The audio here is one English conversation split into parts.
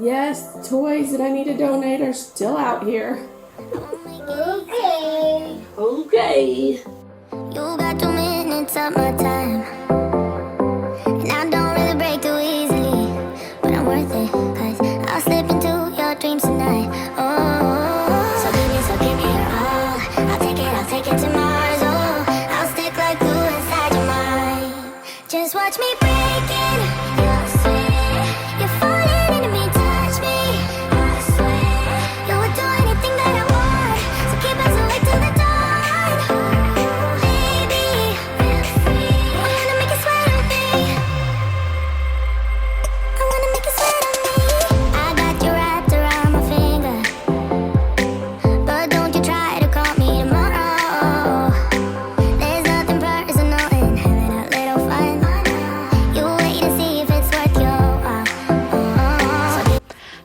Yes, toys that I need to donate are still out here. Okay. Okay. You got 2 minutes of my time, and I don't really break too easily, but I'm worth it, cause I'll slip into your dreams tonight. Oh, so give me your all. I'll take it to Mars. Oh, I'll stick like glue inside your mind. Just watch me break it. You'll swear you're falling into me, touch me. I swear you would do anything that I want, so keep us awake till the dawn. Baby, feel free. I wanna make you sweat on me. I wanna make you sweat on me. I got you wrapped around my finger, but don't you try to call me tomorrow. There's nothing personal in having a little fun. You wait to see if it's worth your while.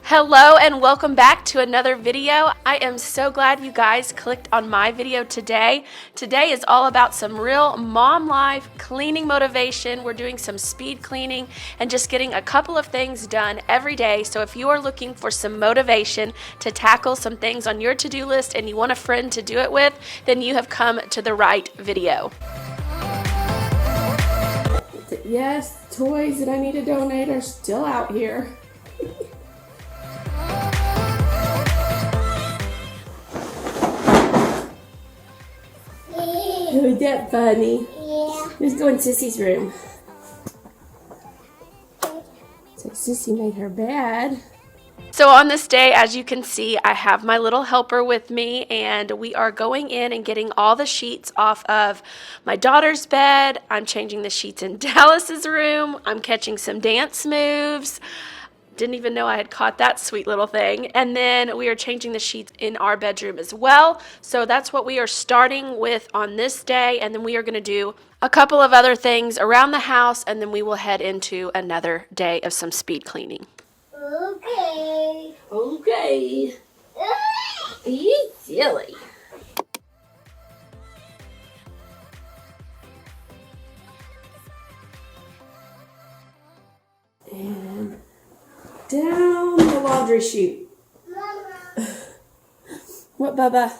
Hello and welcome back to another video. I am so glad you guys clicked on my video today. Today is all about some real mom life cleaning motivation. We're doing some speed cleaning and just getting a couple of things done every day. So if you are looking for some motivation to tackle some things on your to-do list and you want a friend to do it with, then you have come to the right video. Yes, toys that I need to donate are still out here. Who's that funny? Yeah. Who's going to Sissy's room? So Sissy made her bed. So on this day, as you can see, I have my little helper with me, and we are going in and getting all the sheets off of my daughter's bed. I'm changing the sheets in Dallas's room. I'm catching some dance moves. Didn't even know I had caught that sweet little thing. And then we are changing the sheets in our bedroom as well. So that's what we are starting with on this day. And then we are going to do a couple of other things around the house. And then we will head into another day of some speed cleaning. Okay. Okay. You silly. And down the laundry chute. Mama. What, Bubba?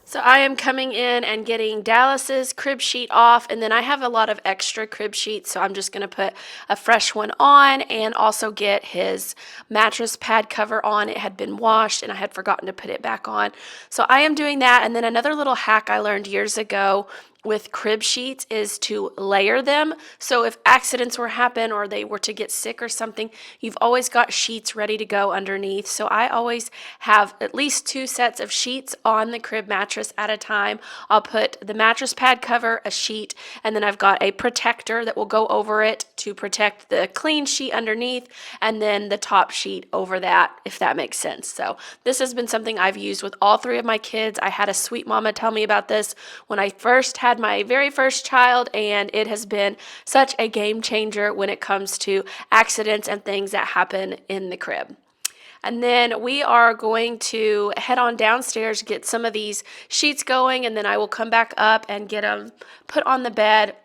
So I am coming in and getting Dallas's crib sheet off, and then I have a lot of extra crib sheets, so I'm just going to put a fresh one on and also get his mattress pad cover on. It had been washed, and I had forgotten to put it back on. So I am doing that, and then another little hack I learned years ago with crib sheets is to layer them. So if accidents were to happen or they were to get sick or something, you've always got sheets ready to go underneath. So I always have at least 2 sets of sheets on the crib mattress at a time. I'll put the mattress pad cover, a sheet, and then I've got a protector that will go over it to protect the clean sheet underneath, and then the top sheet over that, if that makes sense. So this has been something I've used with all 3 of my kids. I had a sweet mama tell me about this when I first had my very first child, and it has been such a game changer when it comes to accidents and things that happen in the crib. And then we are going to head on downstairs, get some of these sheets going, and then I will come back up and get them put on the bed.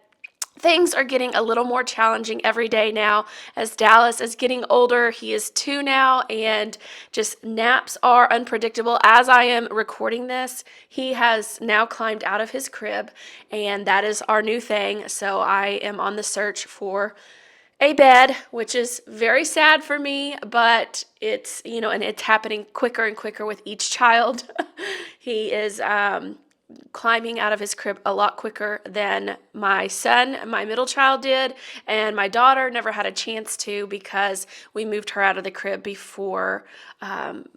Things are getting a little more challenging every day now as Dallas is getting older. He is 2 now, and just naps are unpredictable. As I am recording this, he has now climbed out of his crib, and that is our new thing. So I am on the search for a bed, which is very sad for me, but it's, and it's happening quicker and quicker with each child. He is climbing out of his crib a lot quicker than my son, my middle child, did, and my daughter never had a chance to because we moved her out of the crib before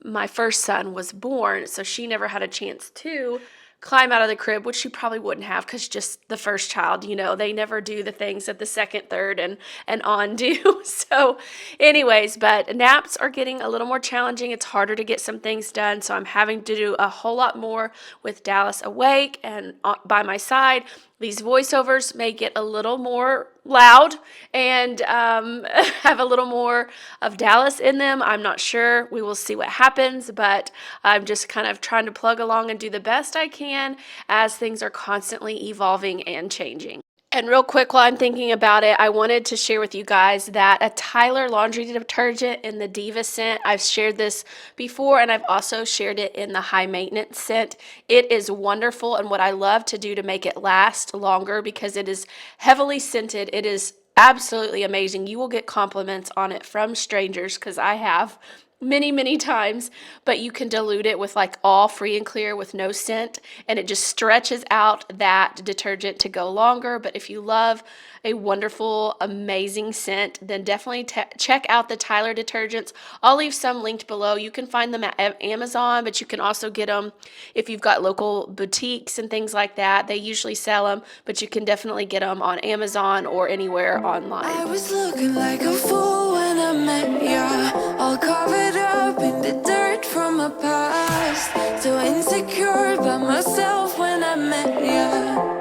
my first son was born, so she never had a chance to climb out of the crib, which she probably wouldn't have because just the first child, they never do the things that the second, third, and on do. So anyways, but naps are getting a little more challenging. It's harder to get some things done, so I'm having to do a whole lot more with Dallas awake and by my side. These voiceovers may get a little more loud and have a little more of Dallas in them. I'm not sure. We will see what happens, but I'm just kind of trying to plug along and do the best I can as things are constantly evolving and changing. And real quick, while I'm thinking about it, I wanted to share with you guys that a Tyler laundry detergent in the Diva scent, I've shared this before, and I've also shared it in the high maintenance scent. It is wonderful, and what I love to do to make it last longer, because it is heavily scented, it is absolutely amazing. You will get compliments on it from strangers, because I have many times, but you can dilute it with like all free and clear with no scent, and it just stretches out that detergent to go longer. But if you love a wonderful, amazing scent, then definitely check out the Tyler detergents. I'll leave some linked below. You can find them at Amazon, but you can also get them if you've got local boutiques and things like that. They usually sell them, but you can definitely get them on Amazon or anywhere online. I was looking like a fool when I met ya, all covered up in the dirt from my past. So insecure about myself when I met ya.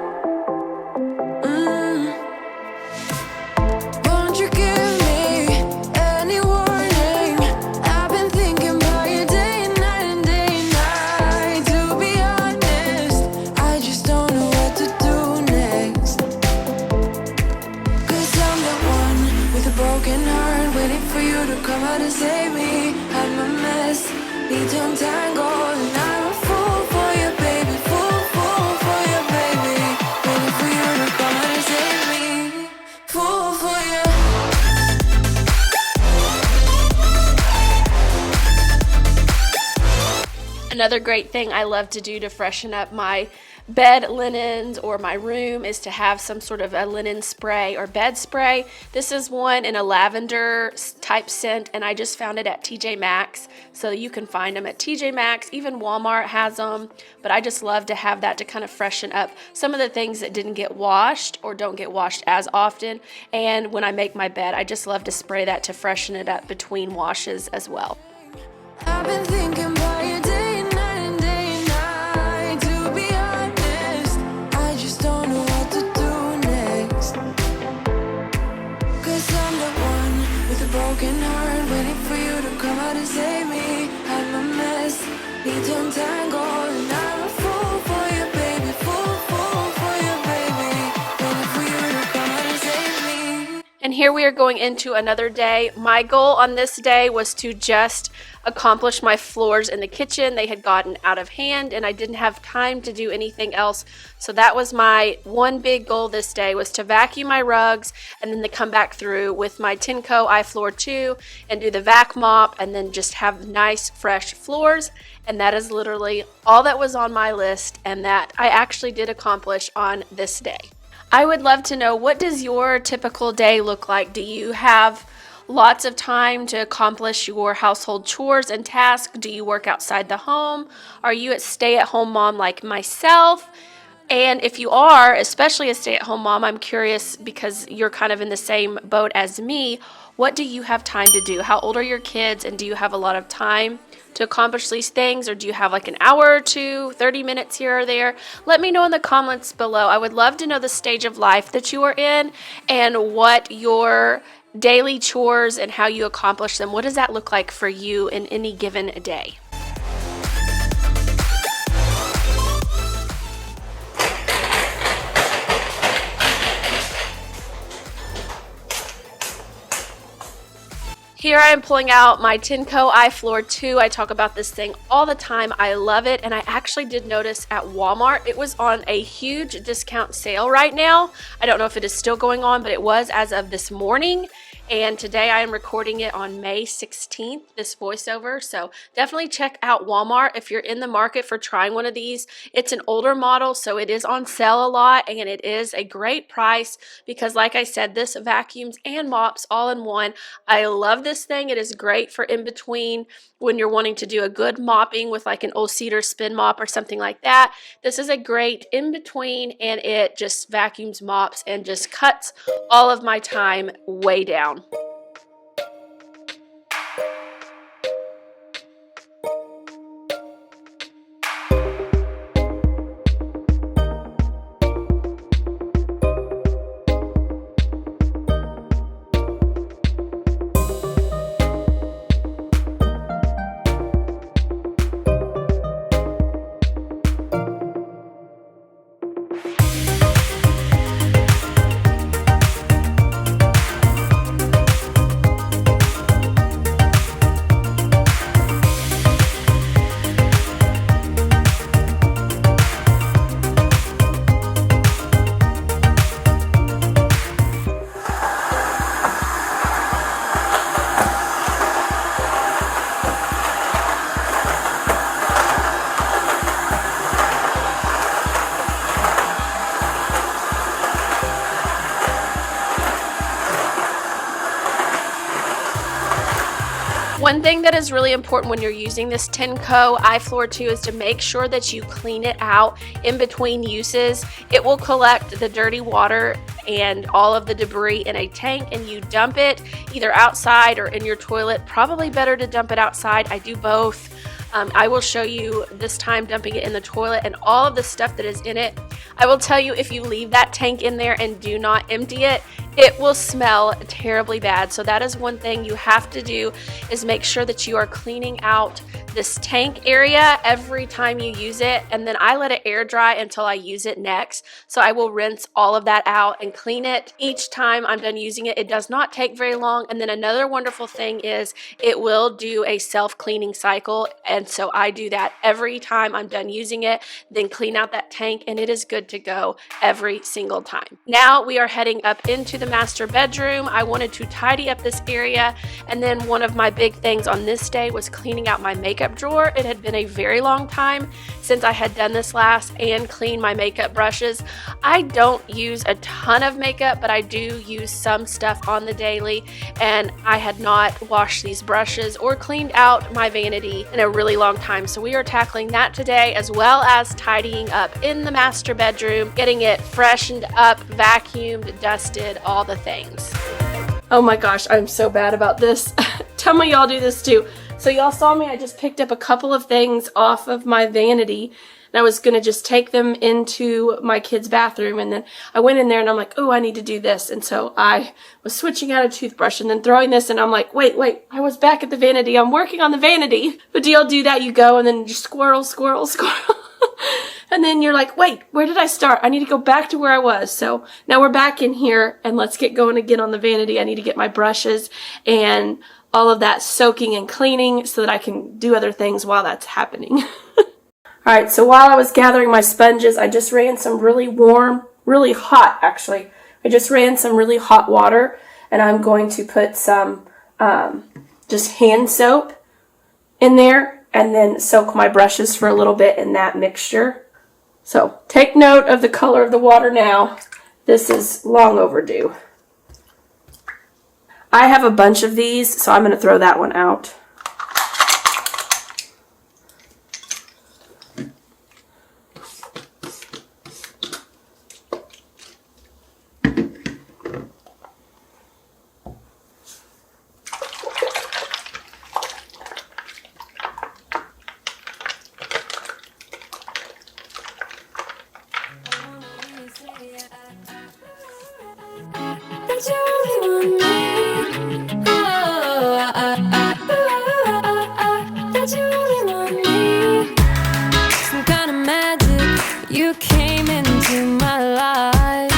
Won't you give me any warning? I've been thinking about you day and night and day and night. To be honest, I just don't know what to do next. 'Cause I'm the one with a broken heart, waiting for you to come out and save me. I'm a mess, need to untangle, and I'm a fool for you, baby. Fool for you, baby. Waiting for you to come out and save me. Fool for you. Another great thing I love to do to freshen up my bed linens or my room is to have some sort of a linen spray or bed spray. This is one in a lavender type scent, and I just found it at TJ Maxx. So you can find them at TJ Maxx, even Walmart has them, but I just love to have that to kind of freshen up some of the things that didn't get washed or don't get washed as often. And when I make my bed, I just love to spray that to freshen it up between washes as well. I've been thinking about you day and night and day and night. To be honest, I just don't know what to do next. 'Cause I'm the one with a broken heart, waiting for you to come out and save me. I'm a mess, need to untangle, and I'm a fool for you, baby. Fool for you, baby. Waiting for you to come out and save me. And here we are going into another day. My goal on this day was to just accomplish my floors in the kitchen. They had gotten out of hand and I didn't have time to do anything else. So that was my one big goal this day, was to vacuum my rugs and then to come back through with my Tenco iFloor 2 and do the vac mop and then just have nice fresh floors. And that is literally all that was on my list, and that I actually did accomplish on this day. I would love to know, what does your typical day look like? Do you have lots of time to accomplish your household chores and tasks? Do you work outside the home? Are you a stay-at-home mom like myself? And if you are, especially a stay-at-home mom, I'm curious, because you're kind of in the same boat as me, what do you have time to do? How old are your kids, and do you have a lot of time to accomplish these things, or do you have like an hour or two, 30 minutes here or there? Let me know in the comments below. I would love to know the stage of life that you are in and what your daily chores and how you accomplish them. What does that look like for you in any given day? Here I am pulling out my Tenco iFloor 2. I talk about this thing all the time. I love it, and I actually did notice at Walmart it was on a huge discount sale right now. I don't know if it is still going on, but it was as of this morning. And today I am recording it on May 16th, this voiceover. So definitely check out Walmart if you're in the market for trying one of these. It's an older model, so it is on sale a lot, and it is a great price because, like I said, this vacuums and mops all in one. I love this thing. It is great for in between when you're wanting to do a good mopping with like an old cedar spin mop or something like that. This is a great in between, and it just vacuums, mops, and just cuts all of my time way down. One thing that is really important when you're using this Tenco iFloor 2 is to make sure that you clean it out in between uses. It will collect the dirty water and all of the debris in a tank, and you dump it either outside or in your toilet. Probably better to dump it outside. I do both. I will show you this time dumping it in the toilet and all of the stuff that is in it. I will tell you, if you leave that tank in there and do not empty it, it will smell terribly bad. So that is one thing you have to do, is make sure that you are cleaning out this tank area every time you use it. And then I let it air dry until I use it next. So I will rinse all of that out and clean it each time I'm done using it. It does not take very long. And then another wonderful thing is it will do a self-cleaning cycle. And so I do that every time I'm done using it, then clean out that tank, and it is good to go every single time. Now we are heading up into the master bedroom. I wanted to tidy up this area, and then one of my big things on this day was cleaning out my makeup drawer. It had been a very long time since I had done this last, and cleaned my makeup brushes. I don't use a ton of makeup, but I do use some stuff on the daily, and I had not washed these brushes or cleaned out my vanity in a really long time. So we are tackling that today, as well as tidying up in the master bedroom, getting it freshened up, vacuumed, dusted, all the things. Oh my gosh, I'm so bad about this. Tell me y'all do this too. So y'all saw me, I just picked up a couple of things off of my vanity, and I was gonna just take them into my kid's bathroom, and then I went in there and I'm like, oh, I need to do this. And so I was switching out a toothbrush and then throwing this, and I'm like, wait, I was back at the vanity. I'm working on the vanity. But do y'all do that? You go and then just squirrel. And then you're like, wait, where did I start? I need to go back to where I was. So now we're back in here, and let's get going again on the vanity. I need to get my brushes and all of that soaking and cleaning so that I can do other things while that's happening. Alright, so while I was gathering my sponges, I just ran some really warm, really hot actually. I just ran some really hot water, and I'm going to put some just hand soap in there and then soak my brushes for a little bit in that mixture. So take note of the color of the water now. This is long overdue. I have a bunch of these, so I'm going to throw that one out. That you only want me. That you only want me. Some kind of magic. You came into my life,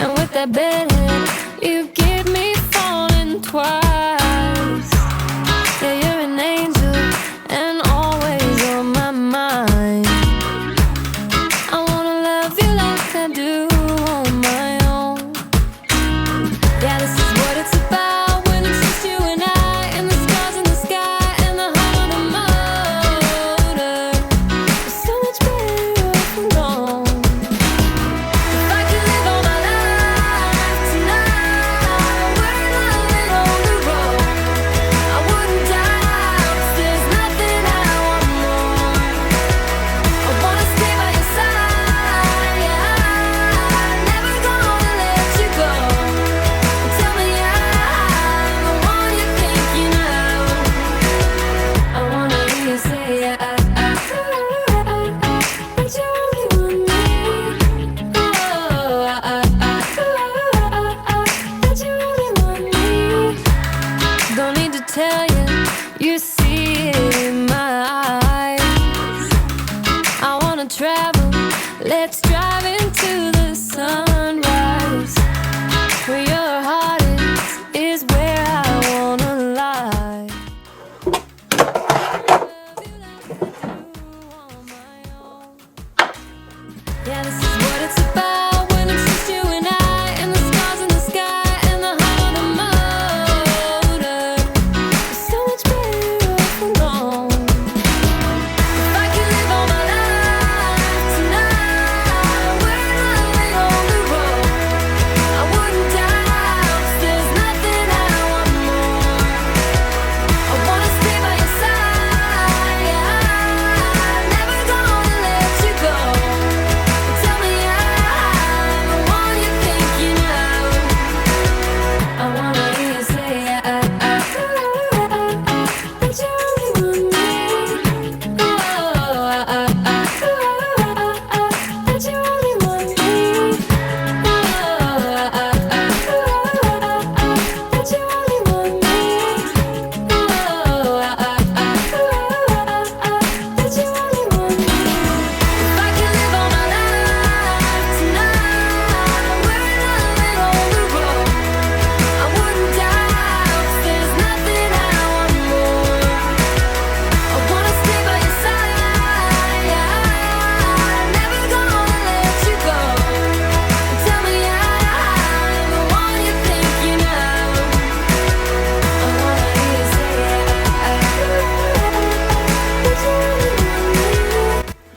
and with that bedhead, you give me falling twice. Yeah, you're an angel, and always on my mind. I wanna love you like I do on my own. Yeah, this is what it's about, when it's just you and I, and the stars in the sky, and the hum of the motor. It's so much better off and gone. If I could live all my life tonight, we're loving on the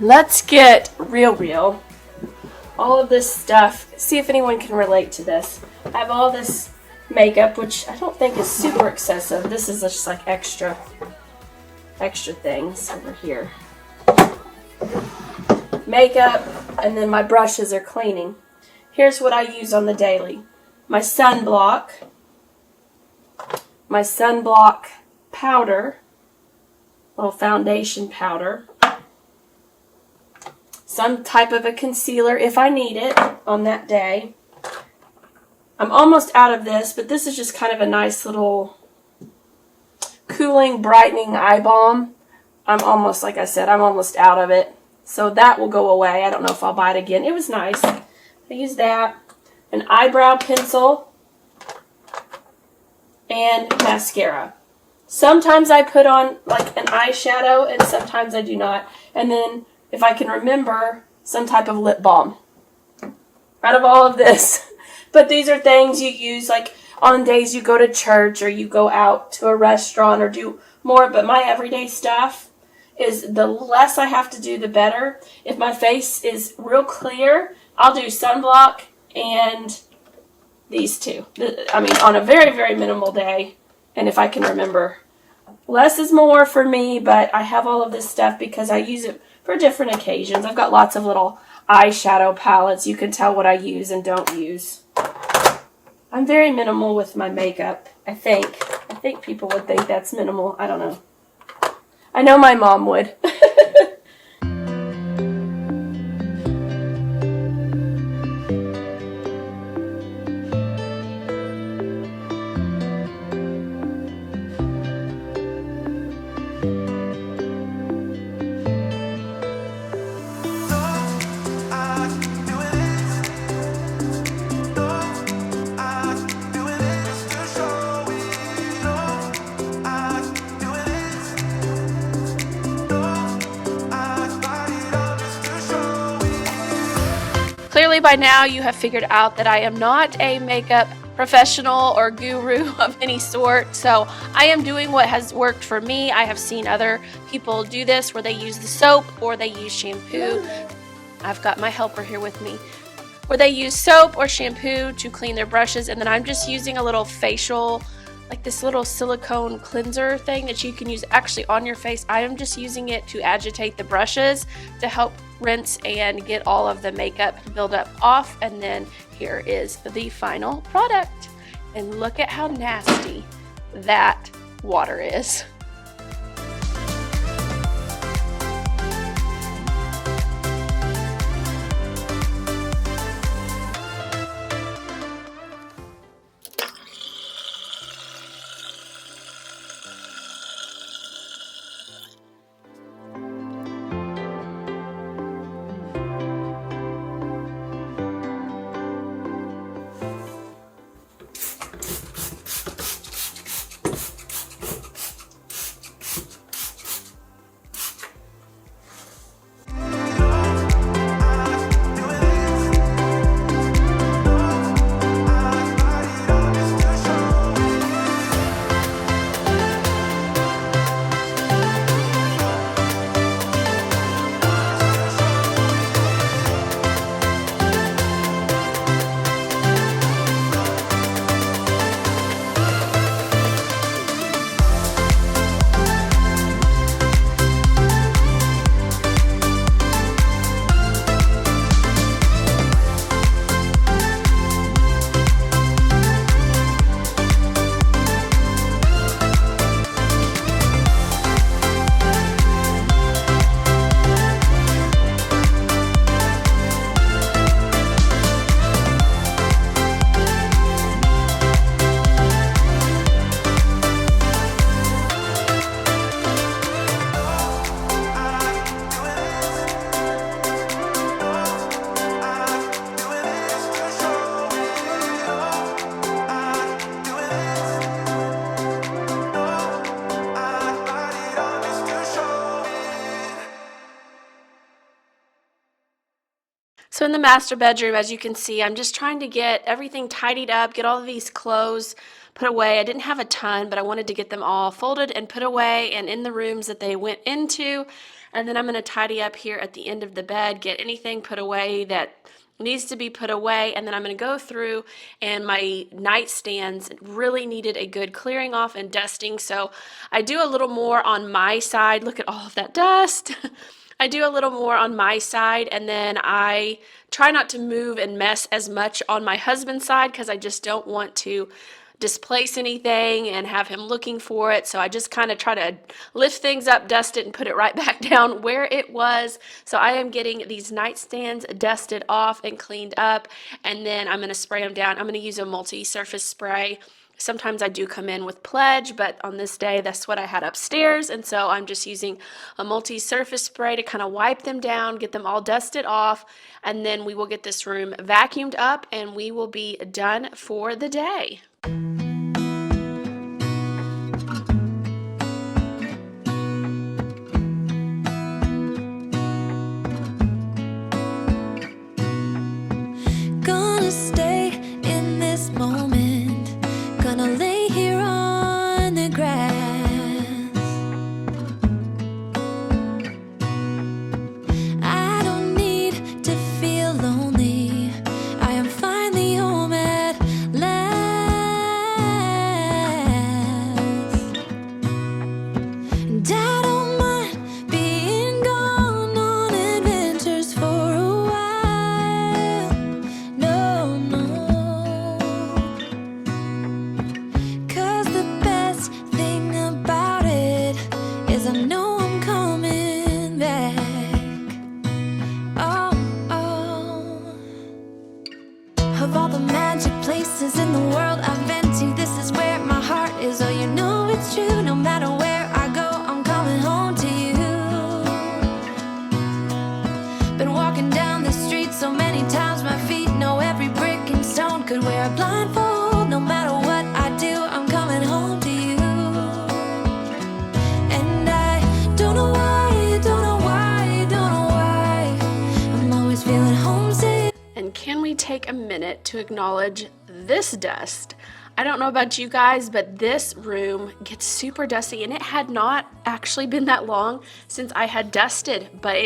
let's get real. All of this stuff, see if anyone can relate to this. I have all this makeup, which I don't think is super excessive. This is just like extra things over here. Makeup, and then my brushes are cleaning. Here's what I use on the daily. My sunblock powder, little foundation powder, some type of a concealer if I need it on that day. I'm almost out of this, but this is just kind of a nice little cooling, brightening eye balm. Like I said, I'm almost out of it. So that will go away. I don't know if I'll buy it again. It was nice. I use that. An eyebrow pencil and mascara. Sometimes I put on like an eyeshadow and sometimes I do not. And then if I can remember, some type of lip balm. Out of all of this. But these are things you use like on days you go to church or you go out to a restaurant or do more. But my everyday stuff is the less I have to do, the better. If my face is real clear, I'll do sunblock and these two. I mean, on a very, very minimal day. And if I can remember, less is more for me, but I have all of this stuff because I use it for different occasions. I've got lots of little eyeshadow palettes. You can tell what I use and don't use. I'm very minimal with my makeup, I think. I think people would think that's minimal. I don't know. I know my mom would. Clearly by now you have figured out that I am not a makeup professional or guru of any sort, so I am doing what has worked for me. I have seen other people do this where they use the soap or they use shampoo. I've got my helper here with me. Where they use soap or shampoo to clean their brushes, and then I'm just using a little facial, like this little silicone cleanser thing that you can use actually on your face. I am just using it to agitate the brushes to help rinse and get all of the makeup buildup off. And then here is the final product. And look at how nasty that water is. So in the master bedroom, as you can see, I'm just trying to get everything tidied up, get all of these clothes put away. I didn't have a ton, but I wanted to get them all folded and put away and in the rooms that they went into. And then I'm going to tidy up here at the end of the bed, get anything put away that needs to be put away, and then I'm going to go through, and my nightstands really needed a good clearing off and dusting, so I do a little more on my side. Look at all of that dust. I do a little more on my side, and then I try not to move and mess as much on my husband's side because I just don't want to displace anything and have him looking for it. So I just kind of try to lift things up, dust it, and put it right back down where it was. So I am getting these nightstands dusted off and cleaned up, and then I'm going to spray them down. I'm going to use a multi-surface spray. Sometimes I do come in with Pledge, but on this day, that's what I had upstairs. And so I'm just using a multi-surface spray to kind of wipe them down, get them all dusted off, and then we will get this room vacuumed up and we will be done for the day. Gonna stay in this moment. Gonna lay here on the grass. I don't need to feel lonely. I am finally home at last. And I don't mind being gone on adventures for a while. No, no. 'Cause the best thing about it is I know I'm coming back. Oh, oh. Of all the magic places in the world I've been to, this is where my heart is. Oh, you know it's true. No matter where I go, I'm coming home to you. Been walking down the street so many times, my feet know every brick and stone. Could wear a blindfold. No matter what I do, I'm coming home to you. And I don't know why, don't know why, don't know why, I'm always feeling homesick. And can we take a minute to acknowledge this dust? I don't know about you guys, but this room gets super dusty, and it had not actually been that long since I had dusted, but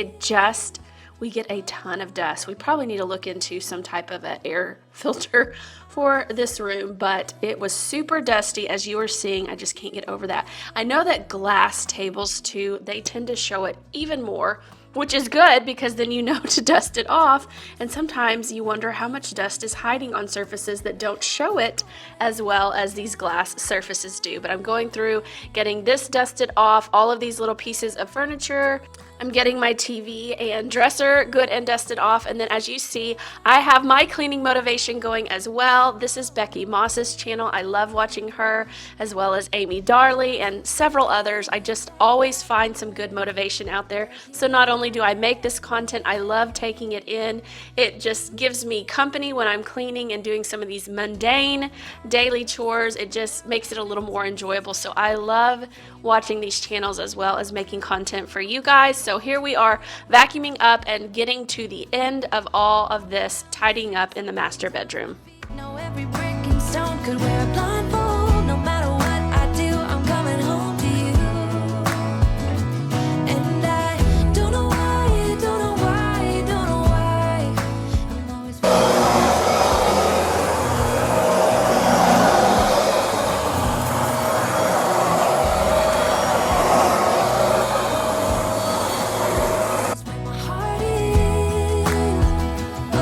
we get a ton of dust. We probably need to look into some type of an air filter for this room, but it was super dusty as you are seeing. I just can't get over that. I know that glass tables too, they tend to show it even more, which is good because then you know to dust it off. And sometimes you wonder how much dust is hiding on surfaces that don't show it as well as these glass surfaces do. But I'm going through getting this dusted off, all of these little pieces of furniture. I'm getting my TV and dresser good and dusted off, and then as you see, I have my cleaning motivation going as well. This is Becky Moss's channel. I love watching her, as well as Amy Darley and several others. I just always find some good motivation out there. So not only do I make this content, I love taking it in. It just gives me company when I'm cleaning and doing some of these mundane daily chores. It just makes it a little more enjoyable. So I love watching these channels as well as making content for you guys. So here we are vacuuming up and getting to the end of all of this tidying up in the master bedroom. Know every brick and stone. Could wear a blindfold. No matter what I do, I'm coming home to you. And I don't know why, don't know why, don't know why, I'm always where my heart is. Oh.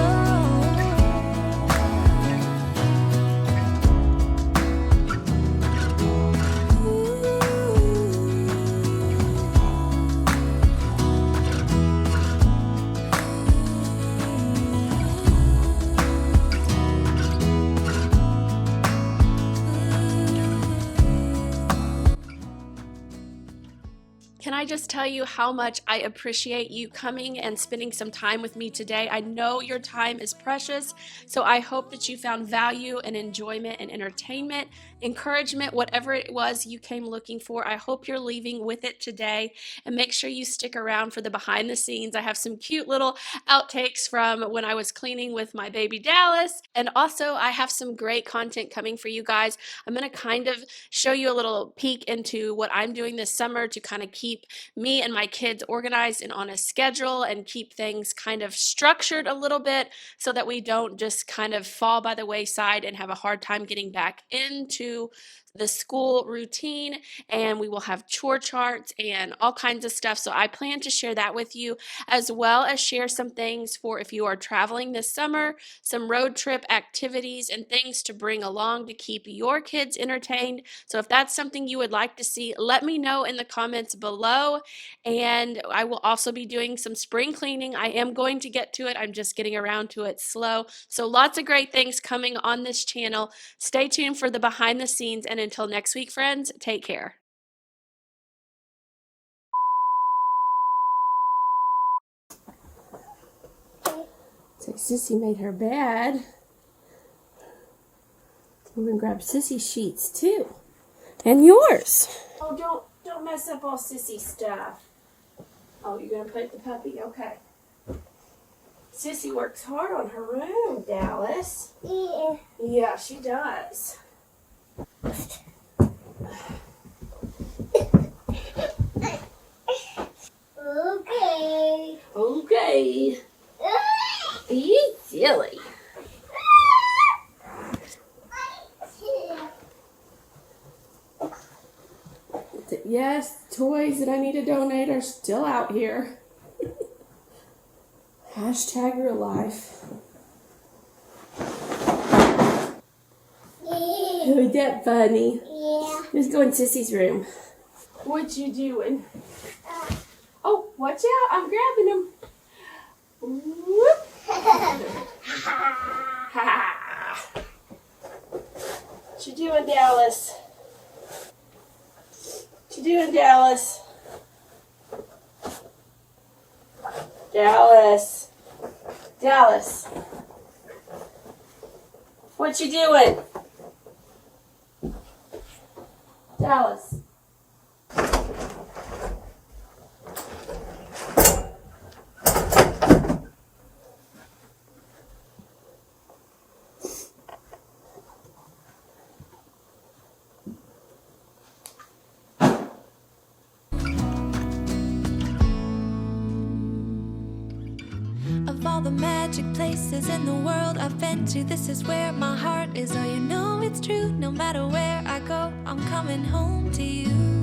Can I just tell you how much I appreciate you coming and spending some time with me today? I know your time is precious, so I hope that you found value and enjoyment and entertainment encouragement, whatever it was you came looking for. I hope you're leaving with it today, and make sure you stick around for the behind the scenes. I have some cute little outtakes from when I was cleaning with my baby Dallas, and also I have some great content coming for you guys. I'm going to kind of show you a little peek into what I'm doing this summer to kind of keep me and my kids organized and on a schedule and keep things kind of structured a little bit so that we don't just kind of fall by the wayside and have a hard time getting back into the school routine. And we will have chore charts and all kinds of stuff. So I plan to share that with you, as well as share some things for if you are traveling this summer, some road trip activities and things to bring along to keep your kids entertained. So if that's something you would like to see, let me know in the comments below. And I will also be doing some spring cleaning. I am going to get to it. I'm just getting around to it slow. So lots of great things coming on this channel. Stay tuned for the behind the scenes, and until next week, friends, take care. So Sissy made her bed. I'm gonna grab Sissy's sheets too. And yours. Oh, don't mess up all Sissy's stuff. Oh, you're gonna put the puppy? Okay. Sissy works hard on her room, Dallas. Yeah. Yeah, she does. Okay. Okay. You silly. Yes, toys that I need to donate are still out here. Hashtag real life. Who's that bunny? Yeah. Let's go in Sissy's room. What you doing? Oh, watch out. I'm grabbing him. Whoop. What you doing, Dallas? What you doing, Dallas? Dallas. Dallas. What you doing? Dallas. Of all the magic places in the world I've been to, this is where my heart is. Oh, you know it's true. No matter where I go, I'm coming home to you.